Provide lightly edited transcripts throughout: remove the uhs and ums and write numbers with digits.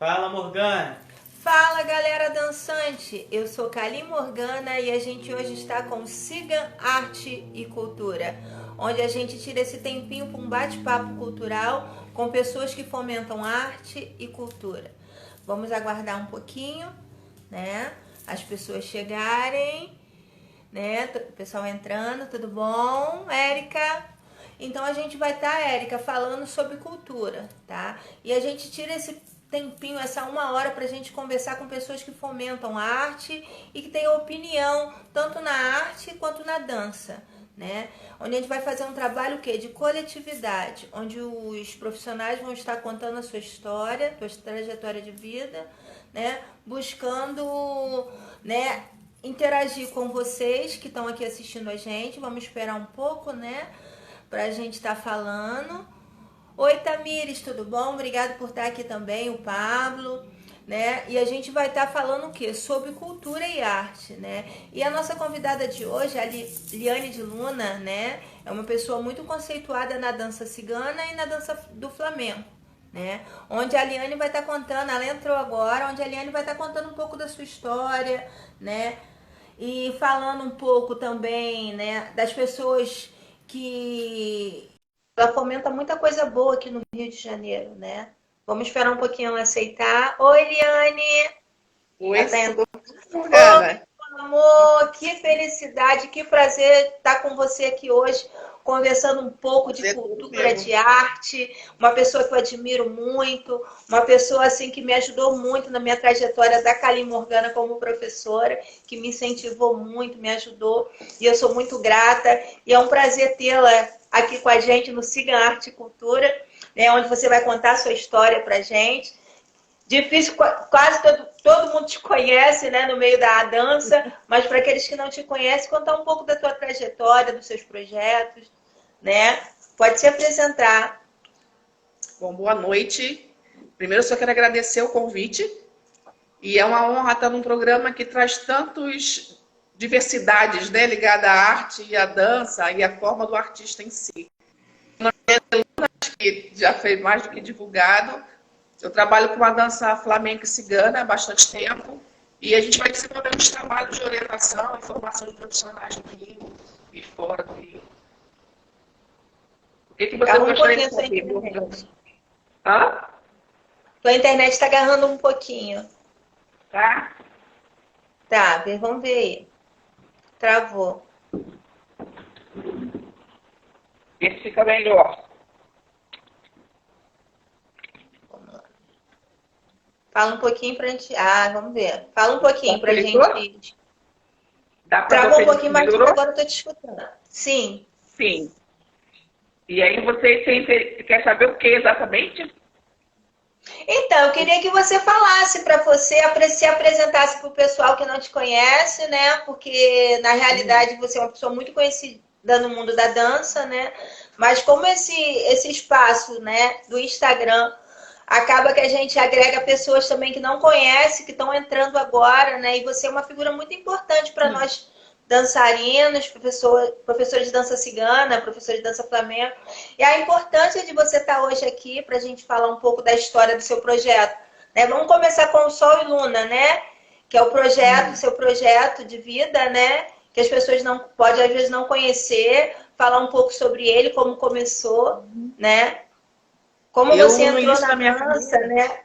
Fala, Morgana! Fala, galera dançante! Eu sou Kali Morgana e a gente hoje está com Siga Arte e Cultura, onde a gente tira esse tempinho para um bate-papo cultural com pessoas que fomentam arte e cultura. Vamos aguardar um pouquinho, né? As pessoas chegarem, né? O pessoal entrando, tudo bom? Érica? Então a gente vai estar, Érica, falando sobre cultura, tá? E a gente tira esse tempinho, essa 1 hora, pra gente conversar com pessoas que fomentam a arte e que têm opinião tanto na arte quanto na dança, né? Onde a gente vai fazer um trabalho de coletividade, onde os profissionais vão estar contando a sua história, a sua trajetória de vida, né? Buscando, né, interagir com vocês que estão aqui assistindo a gente. Vamos esperar um pouco, né, pra gente estar falando. Oi, Tamires, tudo bom? Obrigado por estar aqui também, o Pablo, né? E a gente vai estar falando o quê? Sobre cultura e arte, né? E a nossa convidada de hoje, a Liane de Luna, né? É uma pessoa muito conceituada na dança cigana e na dança do flamenco, né? Onde a Liane vai estar contando, ela entrou agora, onde a Liane vai estar contando um pouco da sua história, né? E falando um pouco também, né, das pessoas que ela fomenta muita coisa boa aqui no Rio de Janeiro, né? Vamos esperar um pouquinho ela aceitar. Oi, Eliane! Oi, Tá tudo bom, Oi, Ana? meu amor! Que felicidade, que prazer estar com você aqui hoje, conversando um pouco de Prazer é todo cultura, meu. de arte. Uma pessoa que eu admiro muito, uma pessoa assim que me ajudou muito na minha trajetória da Kali Morgana como professora, que me incentivou muito, me ajudou, e eu sou muito grata. E é um prazer tê-la aqui com a gente no Siga Arte e Cultura, né, onde você vai contar a sua história pra gente. Difícil, quase todo mundo te conhece, né, no meio da dança, mas para aqueles que não te conhecem, contar um pouco da tua trajetória, dos seus projetos, né? Pode se apresentar. Bom, boa noite. Primeiro, eu só quero agradecer o convite. E é uma honra estar num programa que traz tantas diversidades, né, ligada à arte e à dança e à forma do artista em si. Meu nome é Luna, que já foi mais do que divulgado. Eu trabalho com a dança flamenca e cigana há bastante tempo. E a gente vai desenvolver uns trabalhos de orientação e formação de profissionais no Rio e fora do Rio. O que você Agarra um gostaria de pouquinho a sua saber, Morgana? internet. Hã? Tua internet está agarrando um pouquinho. Tá? Tá, vamos ver aí. Travou. Esse fica melhor. Vamos lá. Fala um pouquinho pra gente. Ah, vamos ver. Fala um pouquinho pra Facilitou? gente. Dá para Travou um você dizer que pouquinho, mas melhorou? agora eu tô te escutando. Sim. Sim. E aí você quer saber o que exatamente? Então, eu queria que você falasse para você, se apresentasse para o pessoal que não te conhece, né? Porque na realidade você é uma pessoa muito conhecida no mundo da dança, né? Mas como esse espaço, né, do Instagram acaba que a gente agrega pessoas também que não conhecem, que estão entrando agora, né? E você é uma figura muito importante para nós dançarinos, professores de dança cigana, professores de dança flamenco. E a importância de você estar hoje aqui para a gente falar um pouco da história do seu projeto. Né? Vamos começar com o Sol e Luna, né? Que é o projeto, seu projeto de vida, né? Que as pessoas não podem, às vezes, não conhecer, falar um pouco sobre ele, como começou, né? Como você No entrou início na da minha dança, carreira, né?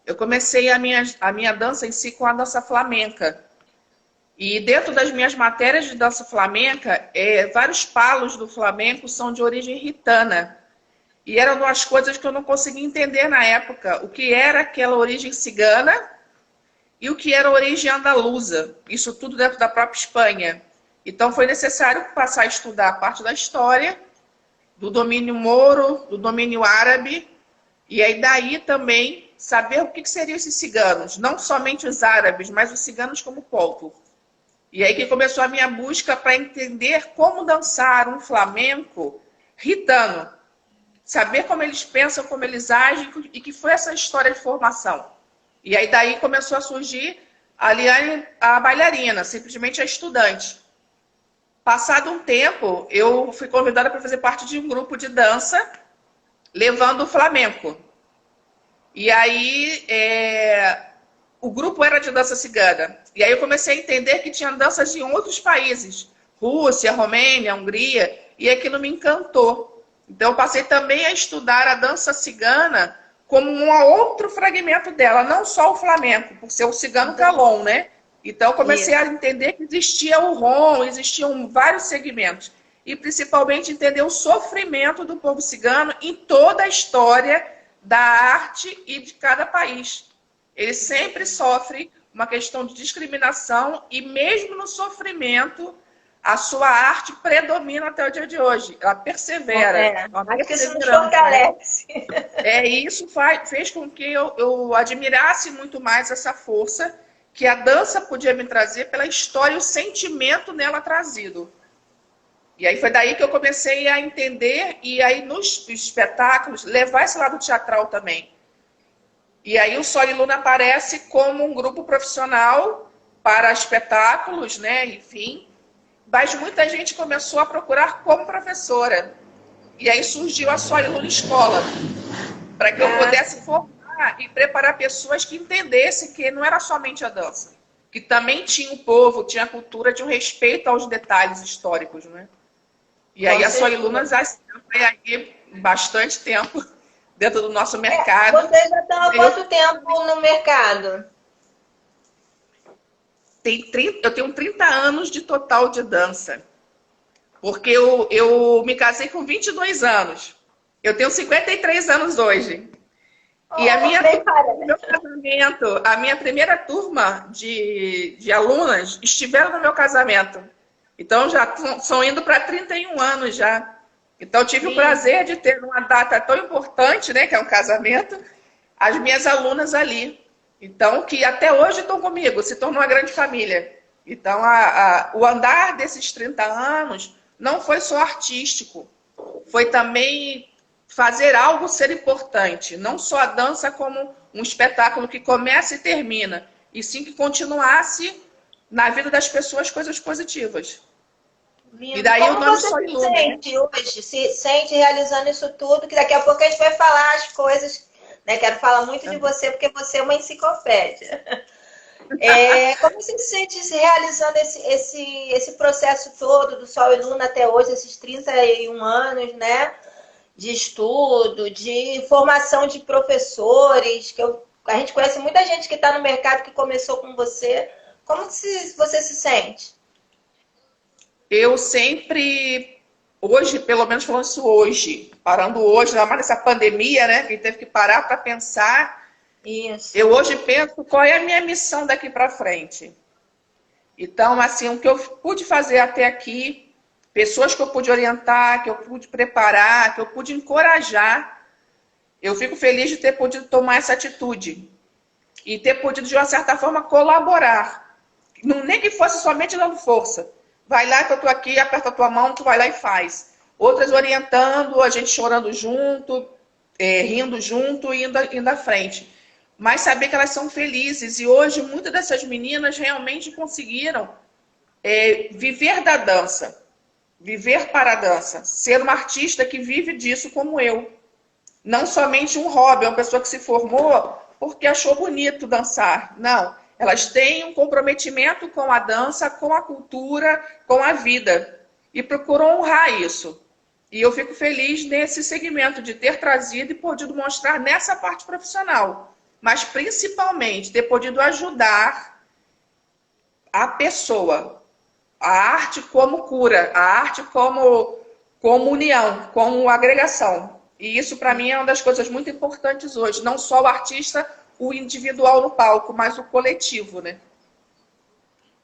eu comecei a minha dança em si com a dança flamenca. E dentro das minhas matérias de dança flamenca, vários palos do flamenco são de origem ritana. E eram duas coisas que eu não conseguia entender na época. O que era aquela origem cigana e o que era a origem andaluza. Isso tudo dentro da própria Espanha. Então foi necessário passar a estudar a parte da história, do domínio moro, do domínio árabe, e aí daí também saber o que seriam esses ciganos. Não somente os árabes, mas os ciganos como povo. E aí que começou a minha busca para entender como dançar um flamenco ritano. Saber como eles pensam, como eles agem, e que foi essa história de formação. E aí daí começou a surgir a Liane, a bailarina, simplesmente a estudante. Passado um tempo, eu fui convidada para fazer parte de um grupo de dança, levando o flamenco. E aí o grupo era de dança cigana. E aí eu comecei a entender que tinha danças em outros países, Rússia, Romênia, Hungria, e aquilo me encantou. Então eu passei também a estudar a dança cigana como um outro fragmento dela, não só o flamenco, por ser o cigano calon, né? Então eu comecei a entender que existia o rom, existiam vários segmentos. E principalmente entender o sofrimento do povo cigano em toda a história da arte e de cada país. Ele sempre sofre uma questão de discriminação e mesmo no sofrimento, a sua arte predomina até o dia de hoje. Ela persevera. Acho que isso nos fortalece. Isso fez com que eu admirasse muito mais essa força que a dança podia me trazer pela história e o sentimento nela trazido. E aí foi daí que eu comecei a entender e aí nos espetáculos levar esse lado teatral também. E aí o Sol e Luna aparece como um grupo profissional para espetáculos, né? Enfim. Mas muita gente começou a procurar como professora. E aí surgiu a Sol e Luna Escola, para que eu pudesse formar e preparar pessoas que entendessem que não era somente a dança, que também tinha o povo, tinha a cultura de um respeito aos detalhes históricos, né? E aí a Sol e Luna já foi aí bastante tempo dentro do nosso mercado. Vocês já estão há quanto tempo no mercado? Eu tenho 30 anos de total de dança. Porque eu me casei com 22 anos. Eu tenho 53 anos hoje. E meu casamento, a minha primeira turma de alunas estiveram no meu casamento. Então já estão indo para 31 anos já. Então eu tive o prazer de ter uma data tão importante, né, que é um casamento, as minhas alunas ali. Então, que até hoje estão comigo, se tornou uma grande família. Então, o andar desses 30 anos não foi só artístico, foi também fazer algo ser importante. Não só a dança como um espetáculo que começa e termina, e sim que continuasse na vida das pessoas coisas positivas. Lindo. E daí como o nome você se sente hoje, se sente realizando isso tudo, que daqui a pouco a gente vai falar as coisas, né? Quero falar muito de você, porque você é uma enciclopédia. Como você se sente se realizando esse processo todo do Sol e Luna até hoje, esses 31 anos, né? De estudo, de formação de professores, que a gente conhece muita gente que está no mercado que começou com você. Como você se sente? Eu sempre, hoje, pelo menos falando isso hoje, parando hoje, ainda mais nessa pandemia, né? Que teve que parar para pensar. Isso. Eu hoje penso qual é a minha missão daqui para frente. Então, assim, o que eu pude fazer até aqui, pessoas que eu pude orientar, que eu pude preparar, que eu pude encorajar, eu fico feliz de ter podido tomar essa atitude. E ter podido, de uma certa forma, colaborar. Não, nem que fosse somente dando força. Vai lá que eu tô aqui, aperta a tua mão, tu vai lá e faz. Outras orientando, a gente chorando junto, rindo junto e indo à frente. Mas saber que elas são felizes. E hoje, muitas dessas meninas realmente conseguiram viver da dança. Viver para a dança. Ser uma artista que vive disso como eu. Não somente um hobby, uma pessoa que se formou porque achou bonito dançar. Não. Elas têm um comprometimento com a dança, com a cultura, com a vida. E procuram honrar isso. E eu fico feliz nesse segmento de ter trazido e podido mostrar nessa parte profissional. Mas principalmente ter podido ajudar a pessoa. A arte como cura, a arte como união, como agregação. E isso para mim é uma das coisas muito importantes hoje. Não só o artista, o individual no palco, mas o coletivo, né?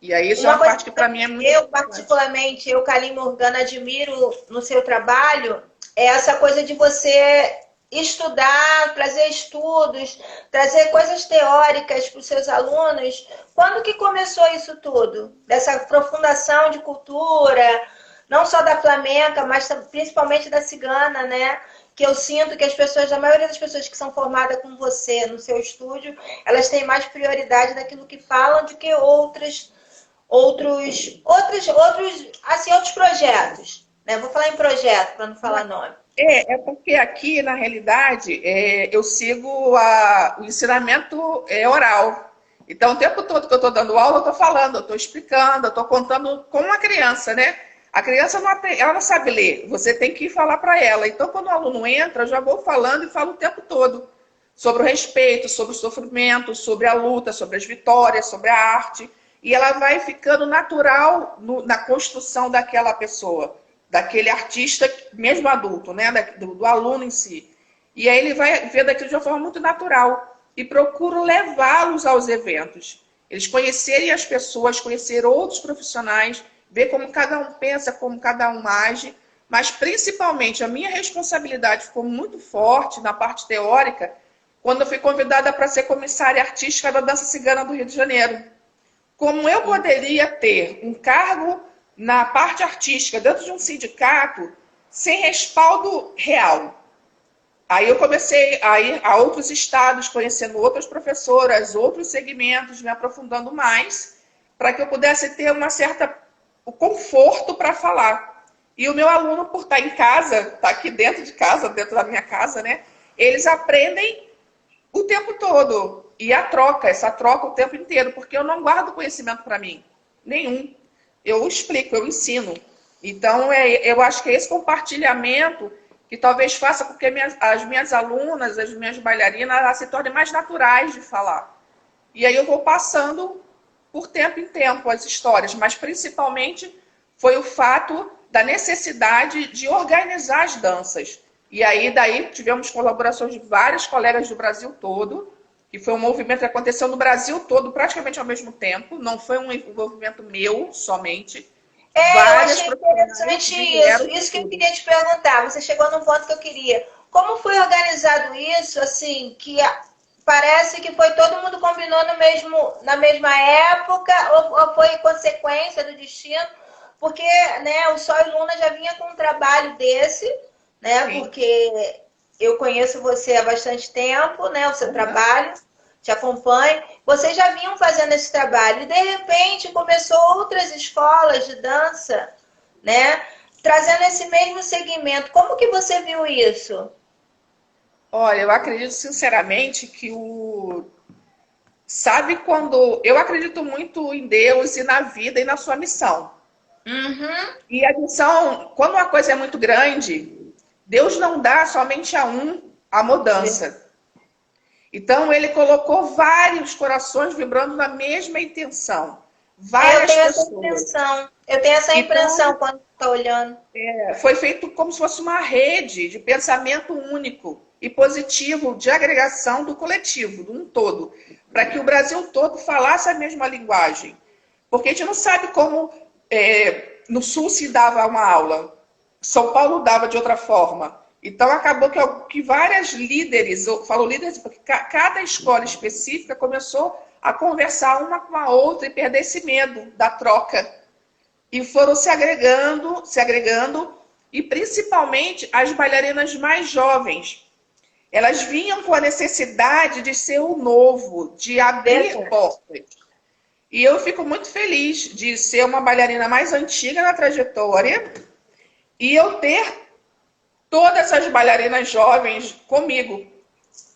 E aí isso é uma parte que para mim é muito importante. Particularmente, Kalim Morgana, admiro no seu trabalho essa coisa de você estudar, trazer estudos, trazer coisas teóricas para os seus alunos. Quando que começou isso tudo? Dessa aprofundação de cultura, não só da flamenca, mas principalmente da cigana, né? Que eu sinto que a maioria das pessoas que são formadas com você no seu estúdio, elas têm mais prioridade daquilo que falam do que outros projetos. Né? Vou falar em projeto para não falar nome. É porque aqui, na realidade, eu sigo o ensinamento oral. Então, o tempo todo que eu estou dando aula, eu estou falando, eu estou explicando, eu estou contando com a criança, né? A criança ela não sabe ler, você tem que falar para ela. Então, quando o aluno entra, eu já vou falando e falo o tempo todo sobre o respeito, sobre o sofrimento, sobre a luta, sobre as vitórias, sobre a arte. E ela vai ficando natural na construção daquela pessoa, daquele artista, mesmo adulto, né? Do aluno em si. E aí ele vai ver daquilo de uma forma muito natural. E procuro levá-los aos eventos. Eles conhecerem as pessoas, conhecer outros profissionais, ver como cada um pensa, como cada um age. Mas, principalmente, a minha responsabilidade ficou muito forte na parte teórica, quando eu fui convidada para ser comissária artística da Dança Cigana do Rio de Janeiro. Como eu poderia ter um cargo na parte artística dentro de um sindicato sem respaldo real? Aí eu comecei a ir a outros estados, conhecendo outras professoras, outros segmentos, me aprofundando mais, para que eu pudesse ter o conforto para falar. E o meu aluno, por estar em casa, estar aqui dentro de casa, dentro da minha casa, né? Eles aprendem o tempo todo. E essa troca o tempo inteiro, porque eu não guardo conhecimento para mim. Nenhum. Eu explico, eu ensino. Então, eu acho que esse compartilhamento que talvez faça com que as minhas alunas, as minhas bailarinas, elas se tornem mais naturais de falar. E aí eu vou passando por tempo em tempo as histórias, mas principalmente foi o fato da necessidade de organizar as danças. E aí daí tivemos colaborações de vários colegas do Brasil todo, que foi um movimento que aconteceu no Brasil todo praticamente ao mesmo tempo, não foi um envolvimento meu somente. Eu achei interessante isso que eu queria te perguntar. Você chegou num ponto que eu queria. Como foi organizado isso, assim, que parece que foi todo mundo combinou na mesma época, ou foi consequência do destino? Porque, né, o Sol e Luna já vinha com um trabalho desse, né? Sim. Porque eu conheço você há bastante tempo, né? O seu trabalho, te acompanho. Vocês já vinham fazendo esse trabalho e, de repente, começou outras escolas de dança, né? Trazendo esse mesmo segmento. Como que você viu isso? Olha, eu acredito sinceramente que Sabe quando... Eu acredito muito em Deus e na vida e na sua missão. Uhum. E a missão, quando uma coisa é muito grande, Deus não dá somente a um a mudança. Então, ele colocou vários corações vibrando na mesma intenção. Várias pessoas. Eu tenho essa impressão quando estou olhando. Foi feito como se fosse uma rede de pensamento único e positivo de agregação do coletivo, de um todo, para que o Brasil todo falasse a mesma linguagem. Porque a gente não sabe como no Sul se dava uma aula, São Paulo dava de outra forma. Então, acabou que várias líderes, eu falo líderes porque cada escola específica começou a conversar uma com a outra e perder esse medo da troca. E foram se agregando, e principalmente as bailarinas mais jovens. Elas vinham com a necessidade de ser o novo, de abrir portas. E eu fico muito feliz de ser uma bailarina mais antiga na trajetória e eu ter todas as bailarinas jovens comigo.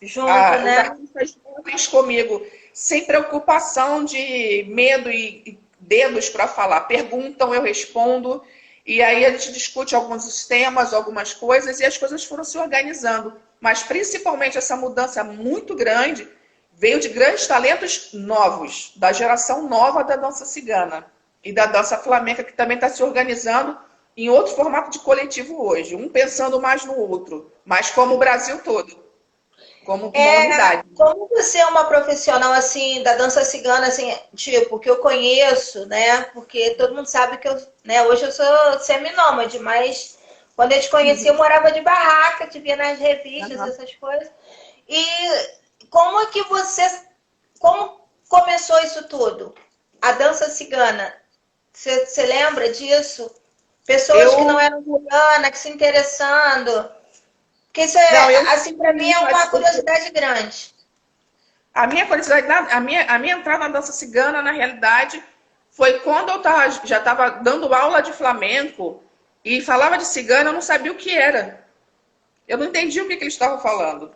Junto, né? Os artistas jovens comigo, sem preocupação de medo e dedos para falar. Perguntam, eu respondo, e aí a gente discute alguns temas, algumas coisas, e as coisas foram se organizando. Mas, principalmente, essa mudança muito grande veio de grandes talentos novos, da geração nova da dança cigana e da dança flamenca, que também está se organizando em outro formato de coletivo hoje, um pensando mais no outro, mas como o Brasil todo, como uma unidade. Como você é uma profissional assim da dança cigana, assim, tipo, que eu conheço, né? Porque todo mundo sabe que hoje eu sou seminômade, mas quando eu te conheci eu morava de barraca, te via nas revistas, essas coisas. E como é que como começou isso tudo? A dança cigana, você lembra disso? Pessoas que não eram ciganas, que se interessando. Porque isso assim, para mim é uma curiosidade grande. A minha curiosidade, a minha entrada na dança cigana, na realidade, foi quando eu já estava dando aula de flamenco e falava de cigana, eu não sabia o que era. Eu não entendi o que eles estavam falando.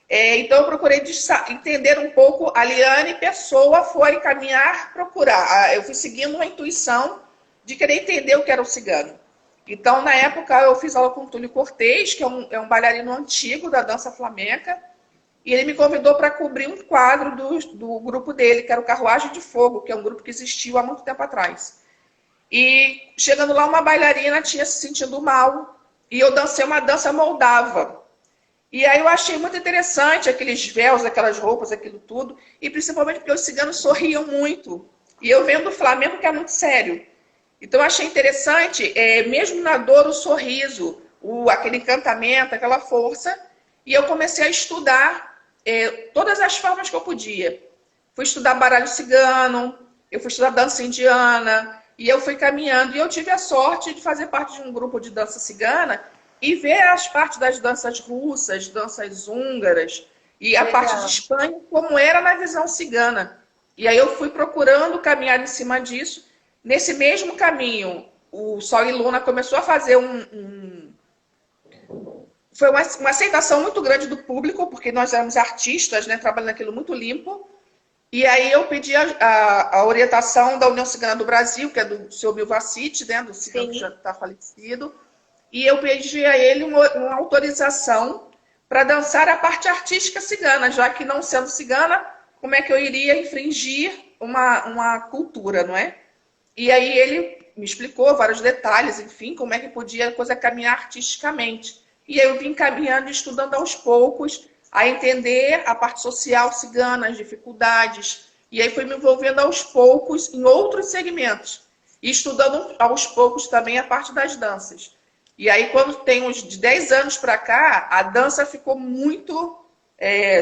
Então, eu procurei entender um pouco. A Liane Pessoa foi caminhar, procurar. Eu fui seguindo uma intuição de querer entender o que era o cigano. Então, na época, eu fiz aula com o Túlio Cortez, que é um bailarino antigo da dança flamenca, e ele me convidou para cobrir um quadro do grupo dele, que era o Carruagem de Fogo, que é um grupo que existiu há muito tempo atrás. E chegando lá, uma bailarina tinha se sentido mal, e eu dancei uma dança moldava. E aí eu achei muito interessante aqueles véus, aquelas roupas, aquilo tudo, e principalmente porque os ciganos sorriam muito. E eu vendo o Flamengo, que é muito sério. Então eu achei interessante, mesmo na dor, o sorriso, aquele encantamento, aquela força. E eu comecei a estudar todas as formas que eu podia. Fui estudar baralho cigano, eu fui estudar dança indiana, e eu fui caminhando. E eu tive a sorte de fazer parte de um grupo de dança cigana e ver as partes das danças russas, danças húngaras, e a parte de Espanha, como era na visão cigana. E aí eu fui procurando caminhar em cima disso. Nesse mesmo caminho, o Sol e Luna começou a fazer Foi uma aceitação muito grande do público, porque nós éramos artistas, né, trabalhando aquilo muito limpo. E aí eu pedi a orientação da União Cigana do Brasil, que é do seu Milvacite, né, do cigano que já está falecido. E eu pedi a ele uma autorização para dançar a parte artística cigana, já que não sendo cigana, como é que eu iria infringir uma cultura, não é? E aí ele me explicou vários detalhes, enfim, como é que podia a coisa caminhar artisticamente. E aí eu vim caminhando e estudando aos poucos, a entender a parte social cigana, as dificuldades. E aí fui me envolvendo aos poucos em outros segmentos. E estudando aos poucos também a parte das danças. E aí, quando tem uns de 10 anos para cá, a dança ficou muito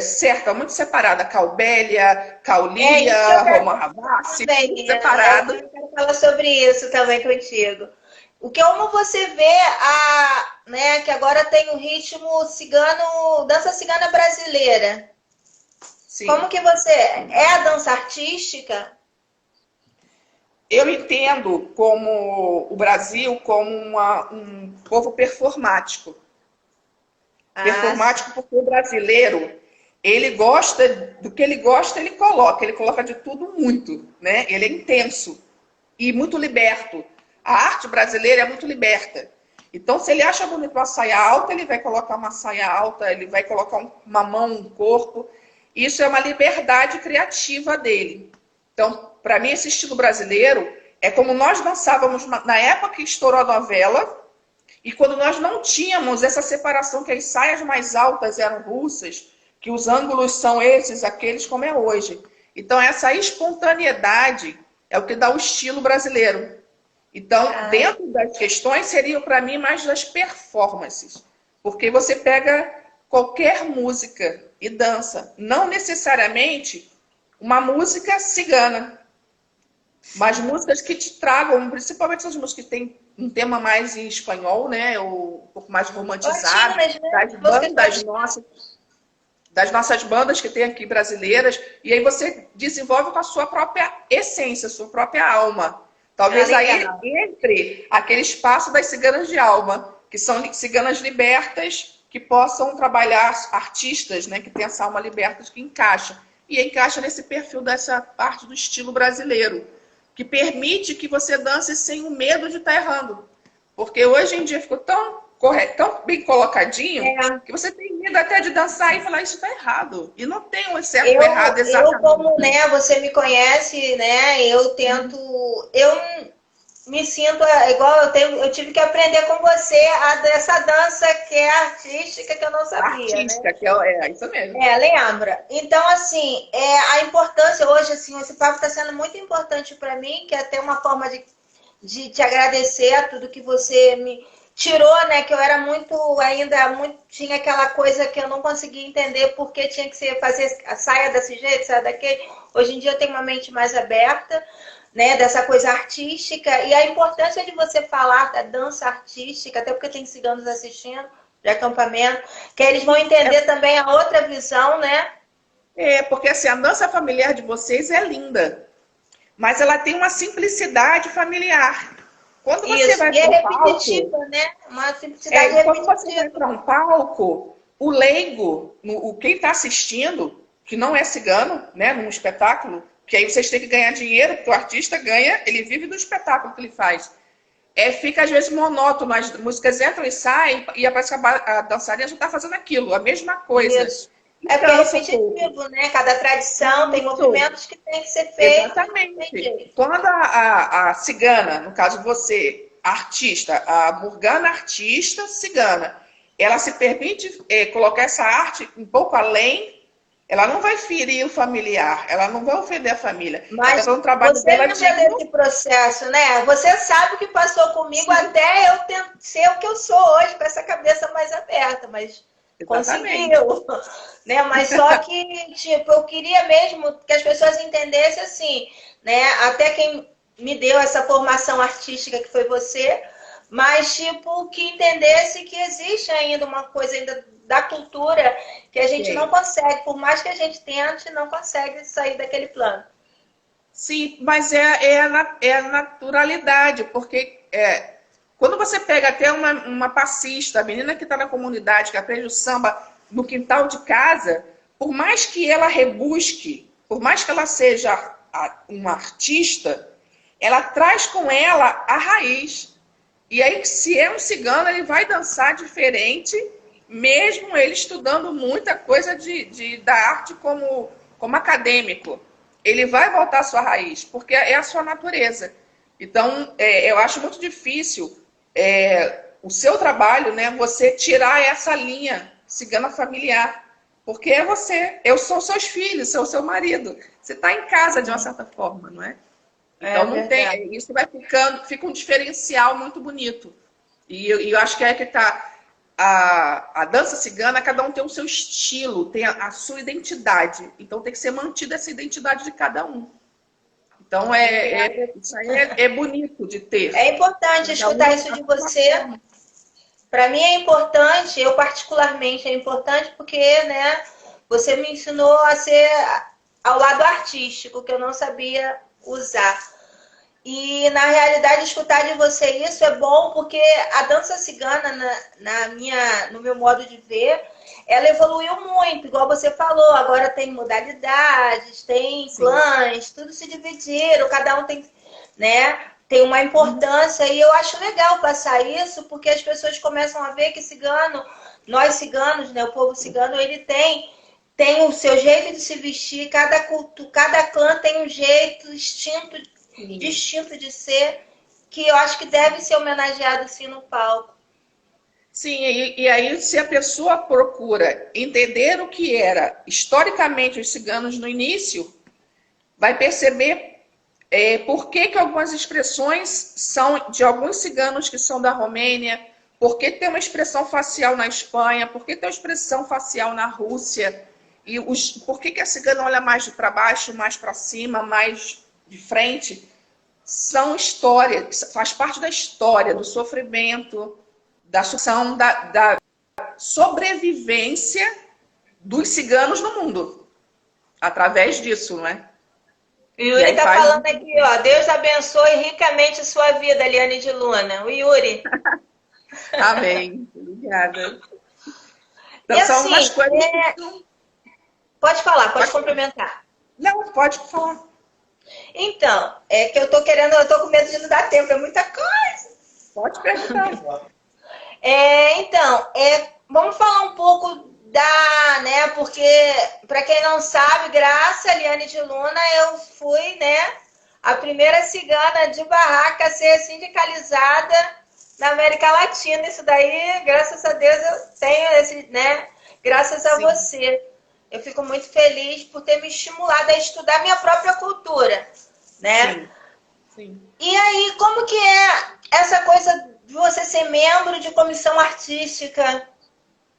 certa, muito separada. Caubélia, Caulia, Roma Ravassi, separado. Eu quero falar sobre isso também contigo. Como você vê né, que agora tem o ritmo cigano, dança cigana brasileira. Sim. Como que você a dança artística? Eu entendo como o Brasil como um povo performático. Performático porque o brasileiro, ele gosta do que ele gosta, ele coloca de tudo muito, né? Ele é intenso e muito liberto. A arte brasileira é muito liberta. Então, se ele acha bonito uma saia alta, ele vai colocar uma saia alta, ele vai colocar uma mão, um corpo. Isso é uma liberdade criativa dele. Então, para mim, esse estilo brasileiro é como nós dançávamos na época que estourou a novela e quando nós não tínhamos essa separação, que as saias mais altas eram russas, que os ângulos são esses, aqueles, como é hoje. Então, essa espontaneidade é o que dá o estilo brasileiro. Então, dentro das questões, seriam para mim mais das performances. Porque você pega qualquer música e dança, não necessariamente uma música cigana, mas músicas que te tragam, principalmente essas músicas que têm um tema mais em espanhol, né, ou um pouco mais romantizado, das nossas bandas que tem aqui brasileiras, e aí você desenvolve com a sua própria essência, sua própria alma. Talvez aí entre aquele espaço das ciganas de alma, que são ciganas libertas, que possam trabalhar artistas, né, que têm essa alma liberta, que encaixa. E encaixa nesse perfil dessa parte do estilo brasileiro, que permite que você dance sem o medo de estar errando. Porque hoje em dia ficou tão tão bem colocadinho, que você tem medo até de dançar e falar, isso está errado. E não tem um certo ou errado exatamente. Eu, como, né, você me conhece, né, eu tento... Eu me sinto igual, eu tive que aprender com você essa dança que é artística, que eu não sabia. Artística, né? Que é isso mesmo. Lembra? Então, assim, a importância hoje, assim, esse papo está sendo muito importante para mim, que é até uma forma de te agradecer a tudo que você me tirou, né? Que eu era tinha aquela coisa que eu não conseguia entender porque tinha que fazer a saia desse jeito, saia daquele. Hoje em dia eu tenho uma mente mais aberta, né, dessa coisa artística, e a importância de você falar da dança artística, até porque tem ciganos assistindo de acampamento, que eles vão entender também a outra visão, né? Porque assim, a dança familiar de vocês é linda, mas ela tem uma simplicidade familiar. Quando você Isso, vai e é para um palco, repetitiva, né? Uma simplicidade quando você vai repetitiva. para um palco, o leigo, quem está assistindo, que não é cigano, né, num espetáculo, que aí vocês têm que ganhar dinheiro, porque o artista ganha, ele vive do espetáculo que ele faz. Fica às vezes monótono, as músicas entram e saem, e parece que a dançarina já está fazendo aquilo, a mesma coisa. Isso. É porque é Cansa um pouco. repetitivo, né? Cada tradição tem Isso. movimentos que tem que ser feitos e não tem Exatamente. jeito. Quando a cigana, no caso você, artista, a Morgana artista cigana, ela se permite colocar essa arte um pouco além, ela não vai ferir o familiar, ela não vai ofender a família. Ela está Mas fazendo um trabalho você dela lembra digno. desse processo, né? Você sabe o que passou comigo Sim. até eu ser o que eu sou hoje, com essa cabeça mais aberta, mas Exatamente. conseguiu, né? Mas só que, tipo, eu queria mesmo que as pessoas entendessem assim, né? Até quem me deu essa formação artística que foi você, mas tipo que entendesse que existe ainda uma coisa ainda da cultura que a gente não Sim. consegue, por mais que a gente tente, não consegue sair daquele plano. Sim, mas é a naturalidade, porque quando você pega até uma passista, a menina que está na comunidade, que aprende o samba no quintal de casa, por mais que ela rebusque, por mais que ela seja uma artista, ela traz com ela a raiz. E aí, se é um cigano, ele vai dançar diferente, mesmo ele estudando muita coisa da arte como acadêmico. Ele vai voltar à sua raiz, porque é a sua natureza. Então, eu acho muito difícil o seu trabalho, né, você tirar essa linha cigana familiar. Porque é você, eu sou seus filhos, sou seu marido. Você está em casa de uma certa forma, não é? Então não Verdade. tem, isso vai fica um diferencial muito bonito. E eu acho que é que está a dança cigana, cada um tem o seu estilo, tem a sua identidade. Então tem que ser mantida essa identidade de cada um. Então isso aí é bonito de ter. É importante Cada escutar um isso a de sua você. forma. Para mim é importante, eu particularmente é importante porque, né, você me ensinou a ser ao lado artístico, que eu não sabia usar. E na realidade escutar de você isso é bom porque a dança cigana no meu modo de ver, ela evoluiu muito, igual você falou, agora tem modalidades, tem Sim. clãs, tudo se dividiram, cada um tem, né, tem uma importância e eu acho legal passar isso porque as pessoas começam a ver que cigano, nós ciganos, né, o povo cigano, ele tem o seu jeito de se vestir, cada clã tem um jeito distinto de ser, que eu acho que deve ser homenageado sim no palco. Sim, e aí se a pessoa procura entender o que era historicamente os ciganos no início, vai perceber por que algumas expressões são de alguns ciganos que são da Romênia, por que tem uma expressão facial na Espanha, por que tem uma expressão facial na Rússia, e por que a cigana olha mais para baixo, mais para cima, mais de frente. São histórias, faz parte da história, do sofrimento, da sucção, da sobrevivência dos ciganos no mundo, através disso, não é? O Yuri tá falando aqui, ó, Deus abençoe ricamente sua vida, Eliane de Luna. O Yuri. Amém. Obrigada. Então, E são assim, umas coisas pode falar, pode complementar. Não, pode falar. Então, é que eu tô com medo de não dar tempo, é muita coisa. Pode perguntar. Então, vamos falar um pouco né, porque para quem não sabe, graças a Eliane de Luna, eu fui, né, a primeira cigana de barraca a ser sindicalizada na América Latina. Isso daí, graças a Deus, eu tenho esse, né, graças a você. Eu fico muito feliz por ter me estimulado a estudar minha própria cultura, né? Sim. Sim. E aí, como que é essa coisa de você ser membro de comissão artística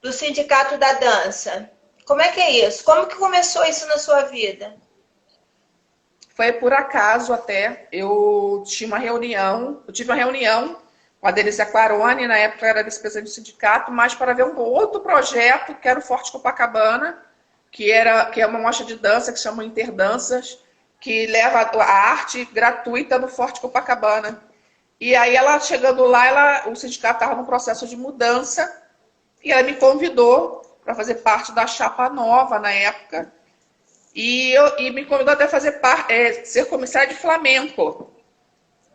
do Sindicato da Dança? Como é que é isso? Como que começou isso na sua vida? Foi por acaso até, eu tive uma reunião com a Denise Aquarone, na época eu era vice-presidente do sindicato, mas para ver um outro projeto, que era o Forte Copacabana, que é uma mostra de dança que chama Interdanças, que leva a arte gratuita no Forte Copacabana. E aí ela chegando lá, o sindicato estava no processo de mudança e ela me convidou para fazer parte da chapa nova na época. E me convidou até fazer ser comissária de flamenco.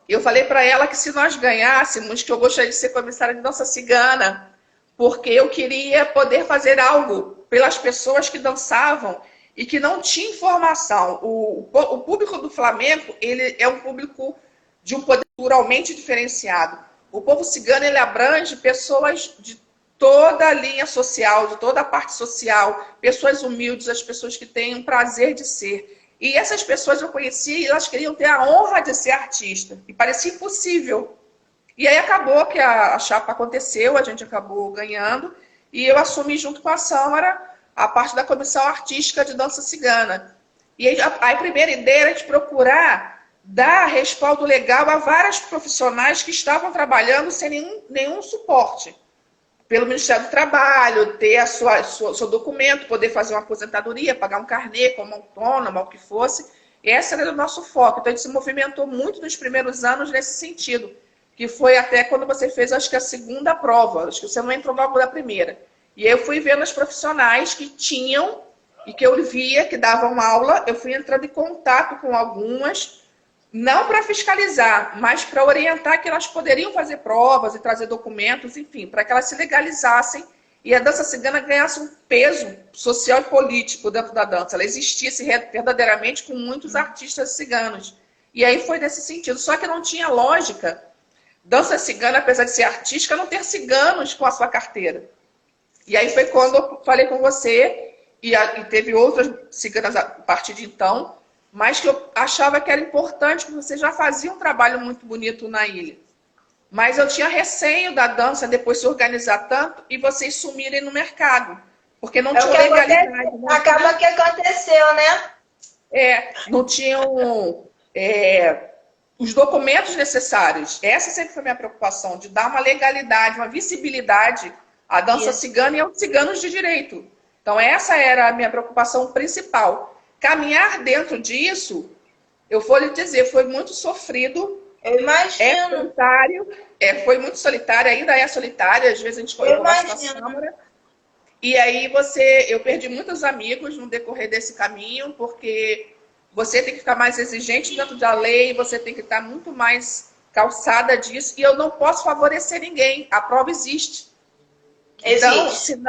Eu falei para ela que se nós ganhássemos, que eu gostaria de ser comissária de dança cigana, porque eu queria poder fazer algo pelas pessoas que dançavam e que não tinha informação. O público do flamenco, ele é um público de um poder culturalmente diferenciado. O povo cigano, ele abrange pessoas de toda a linha social, de toda a parte social, pessoas humildes, as pessoas que têm o prazer de ser. E essas pessoas eu conheci e elas queriam ter a honra de ser artista. E parecia impossível. E aí acabou que a chapa aconteceu, a gente acabou ganhando, e eu assumi junto com a Sâmara a parte da comissão artística de dança cigana. E aí, a primeira ideia era de procurar dar respaldo legal a várias profissionais que estavam trabalhando sem nenhum suporte. Pelo Ministério do Trabalho, ter seu documento, poder fazer uma aposentadoria, pagar um carnê como autônoma, o que fosse. Esse era o nosso foco. Então, a gente se movimentou muito nos primeiros anos nesse sentido, que foi até quando você fez, acho que a segunda prova, acho que você não entrou logo da primeira. E aí eu fui vendo as profissionais que tinham, e que eu via, que davam aula, eu fui entrando em contato com algumas, não para fiscalizar, mas para orientar que elas poderiam fazer provas e trazer documentos, enfim, para que elas se legalizassem e a dança cigana ganhasse um peso social e político dentro da dança. Ela existisse verdadeiramente com muitos artistas ciganos. E aí foi nesse sentido. Só que não tinha lógica dança cigana, apesar de ser artística, não ter ciganos com a sua carteira. E aí foi quando eu falei com você, e teve outras ciganas a partir de então, mas que eu achava que era importante, porque você já fazia um trabalho muito bonito na ilha. Mas eu tinha receio da dança depois se organizar tanto e vocês sumirem no mercado, porque não tinha legalidade. Acaba que aconteceu, né? Não tinham os documentos necessários. Essa sempre foi a minha preocupação, de dar uma legalidade, uma visibilidade à dança cigana e aos ciganos de direito. Então essa era a minha preocupação principal. Caminhar dentro disso, eu vou lhe dizer, foi muito sofrido. Eu imagino. É solitário, foi muito solitário, ainda é solitário, às vezes a gente foi com a Câmara. E aí eu perdi muitos amigos no decorrer desse caminho, porque você tem que ficar mais exigente dentro da lei, você tem que estar muito mais calçada disso, e eu não posso favorecer ninguém, a prova existe. Então, se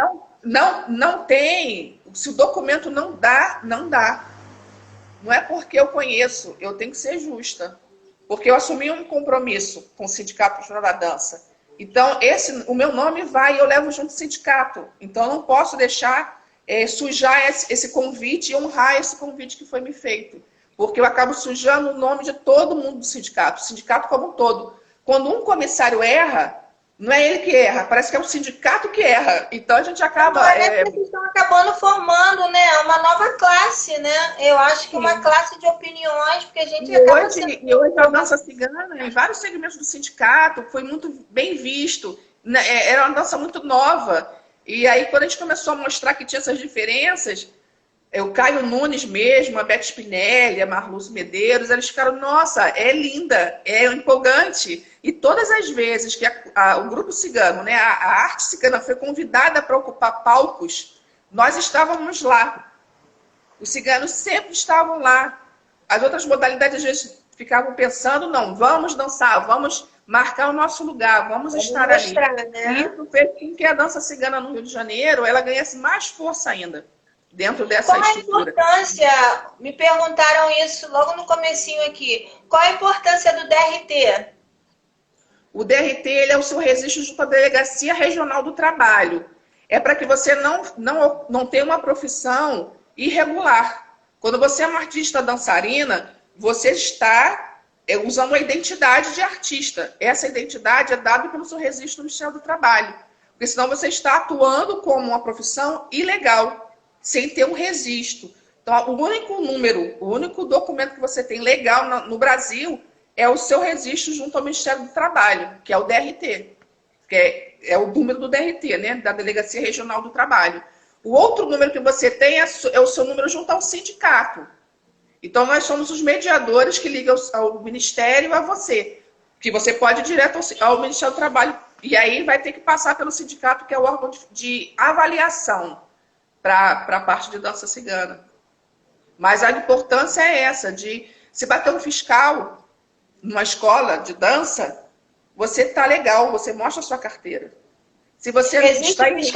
não tem, se o documento não dá, não dá. Não é porque eu conheço, eu tenho que ser justa. Porque eu assumi um compromisso com o Sindicato Profissional da Dança. Então, o meu nome vai e eu levo junto o sindicato. Então, eu não posso deixar sujar esse convite e honrar esse convite que foi me feito. Porque eu acabo sujando o nome de todo mundo do sindicato, o sindicato como um todo. Quando um comissário erra, não é ele que erra, parece que é o sindicato que erra. Então a gente acaba... Vocês estão acabando formando, né, uma nova classe, né? Eu acho que uma classe de opiniões, porque a gente E hoje a dança cigana, em vários segmentos do sindicato, foi muito bem visto. Era uma dança muito nova. E aí, quando a gente começou a mostrar que tinha essas diferenças, o Caio Nunes mesmo, a Beth Spinelli, a Marluce Medeiros, eles ficaram, nossa, é linda, é empolgante. E todas as vezes que o grupo cigano, né, a arte cigana foi convidada para ocupar palcos, nós estávamos lá. Os ciganos sempre estavam lá. As outras modalidades, às vezes, ficavam pensando, não, vamos dançar, vamos marcar o nosso lugar, vamos estar mostrar, ali. Né? E isso fez com que a dança cigana no Rio de Janeiro, ela ganhasse mais força ainda. Dentro dessa estrutura. Qual a importância, me perguntaram isso logo no comecinho aqui, qual a importância do DRT? O DRT ele é o seu registro junto à Delegacia Regional do Trabalho. É para que você não tenha uma profissão irregular. Quando você é uma artista dançarina, você está usando a identidade de artista. Essa identidade é dada pelo seu registro no Ministério do Trabalho. Porque senão você está atuando como uma profissão ilegal, sem ter um registro. Então, o único documento que você tem legal no Brasil é o seu registro junto ao Ministério do Trabalho, que é o DRT, que é o número do DRT, né, da Delegacia Regional do Trabalho. O outro número que você tem é o seu número junto ao sindicato. Então, nós somos os mediadores que ligam ao Ministério e a você. que você pode ir direto ao Ministério do Trabalho. E aí vai ter que passar pelo sindicato, que é o órgão de avaliação para a parte de dança cigana. Mas a importância é essa, de se bater um fiscal numa escola de dança, você está legal, você mostra a sua carteira. Se você está Me